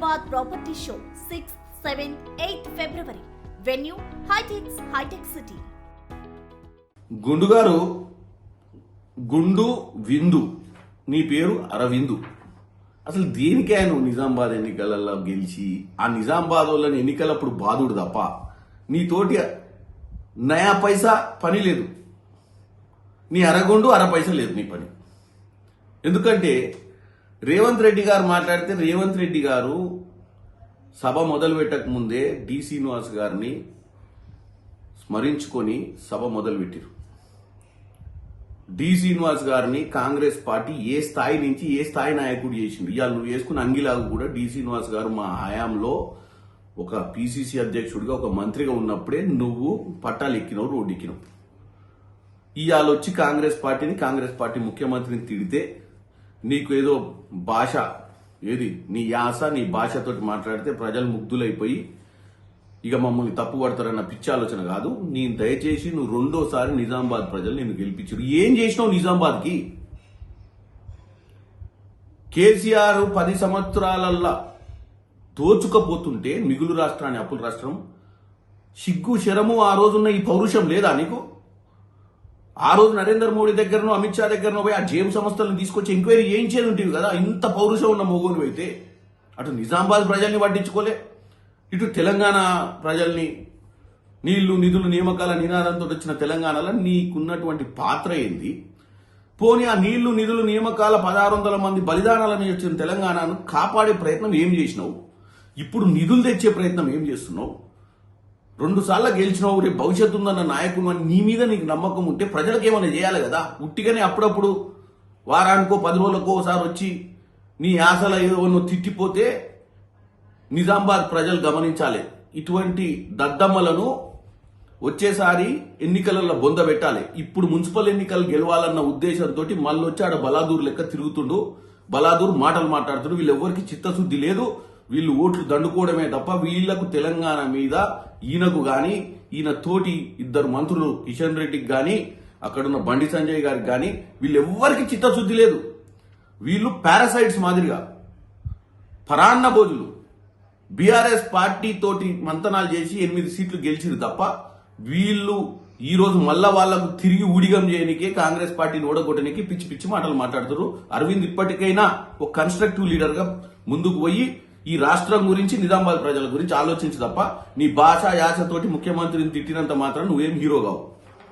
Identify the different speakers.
Speaker 1: Nizamabad Property Show 6th, 7th, 8th February. Venue High-Tech City.
Speaker 2: గుండు గారు గుండు విందు నీ పేరు అరవిందు. అసలు దేనికే నువ్వు నిజామాబాద్ ఎన్నికలలో గెలిచి ఆ నిజామాబాద్ వాళ్ళని ఎన్నికలప్పుడు బాధుడు తప్ప నీతోటి నయా పైసా పని లేదు. నీ అరగుండు అర పైసా లేదు నీ పని. ఎందుకంటే రేవంత్ రెడ్డి గారు మాట్లాడితే రేవంత్ రెడ్డి గారు సభ మొదలు పెట్టక ముందే డి శ్రీనివాస్ గారిని స్మరించుకొని సభ మొదలుపెట్టారు. డి శ్రీనివాస్ గారిని కాంగ్రెస్ పార్టీ ఏ స్థాయి నుంచి ఏ స్థాయి నాయకుడు చేసిండు. ఇవాళ నువ్వు వేసుకున్న అంగిలాగా కూడా డి శ్రీనివాస్ గారు మా హయాంలో ఒక పిసిసి అధ్యక్షుడిగా ఒక మంత్రిగా ఉన్నప్పుడే నువ్వు పట్టాలు ఎక్కినవు, రోడ్డు ఎక్కినవు. ఇవాళ వచ్చి కాంగ్రెస్ పార్టీ ముఖ్యమంత్రిని తిడితే నీకు ఏదో భాష ఏది నీ యాస నీ భాషతోటి మాట్లాడితే ప్రజలు ముగ్ధులైపోయి ఇక మమ్మల్ని తప్పు పడతారన్న పిచ్చి ఆలోచన కాదు. నేను దయచేసి నువ్వు రెండోసారి నిజామాబాద్ ప్రజలు నేను గెలిపించారు. ఏం చేసినావు నిజామాబాద్కి? కేసీఆర్ 10 సంవత్సరాలల్లా దోచుకపోతుంటే మిగులు రాష్ట్రాన్ని అప్పుల రాష్ట్రం సిగ్గు శరము ఆ రోజున్న ఈ పౌరుషం లేదా నీకు? ఆ రోజు నరేంద్ర మోడీ దగ్గరనో అమిత్ షా దగ్గరనో పోయి ఆ జేబు సంస్థలను తీసుకొచ్చి ఎంక్వైరీ చేయించేది ఉంటుంది కదా. ఇంత పౌరుషం ఉన్న మొగోలు అయితే అటు నిజామాబాద్ ప్రజల్ని పట్టించుకోలే, ఇటు తెలంగాణ ప్రజల్ని నీళ్లు నిధులు నియామకాల నినాదంతో వచ్చిన తెలంగాణలో నీకున్నటువంటి పాత్ర ఏంది? పోనీ ఆ నీళ్లు నిధులు నియామకాల 1600 మంది బలిదానాలని వచ్చిన తెలంగాణను కాపాడే ప్రయత్నం ఏం చేసినావు? ఇప్పుడు నిధులు తెచ్చే ప్రయత్నం ఏం చేస్తున్నావు? 2 సార్లు గెలిచినావు. రేపు భవిష్యత్తు ఉందన్న నాయకుడు అని నీ మీద నీకు నమ్మకం ఉంటే ప్రజలకు ఏమైనా చేయాలి కదా. ఉట్టిగానే అప్పుడప్పుడు వారానికో 10 రోజులకో ఒకసారి వచ్చి నీ ఆశల ఏదో తిట్టిపోతే నిజామాబాద్ ప్రజలు గమనించాలి. ఇటువంటి దద్దమ్మలను వచ్చేసారి ఎన్నికలలో బొంద పెట్టాలి. ఇప్పుడు మున్సిపల్ ఎన్నికలు గెలవాలన్న ఉద్దేశంతో మళ్ళీ వచ్చి ఆడ బలాదూర్ లెక్క తిరుగుతుండు. బలాదూర్ మాటలు మాట్లాడుతుండు. వీళ్ళెవ్వరికి చిత్తశుద్ధి లేదు. వీళ్ళు ఓట్లు దండుకోవడమే తప్ప వీళ్లకు తెలంగాణ మీద ఈయనకు గాని ఈయన తోటి 2 మంత్రులు కిషన్ రెడ్డికి గాని అక్కడున్న బండి సంజయ్ గారికి గాని వీళ్ళెవ్వరికి చిత్తశుద్ధి లేదు. వీళ్ళు పారాసైట్స్ మాదిరిగా పరాన్న భోజులు బీఆర్ఎస్ పార్టీ తోటి మంతనాలు చేసి 8 సీట్లు గెలిచిరు తప్ప వీళ్ళు ఈ రోజు మళ్ళా వాళ్లకు తిరిగి ఊడిగం చేయనికే కాంగ్రెస్ పార్టీని ఓడగొట్టడానికి పిచ్చి పిచ్చి మాటలు మాట్లాడుతారు. అరవింద్ ఇప్పటికైనా ఒక కన్స్ట్రక్టివ్ లీడర్ గా ముందుకు పోయి ఈ రాష్ట్రం గురించి నిజామాబాద్ ప్రజల గురించి ఆలోచించు తప్ప నీ భాష యాసతోటి ముఖ్యమంత్రిని తిట్టినంత మాత్రం నువ్వేం హీరో కావు.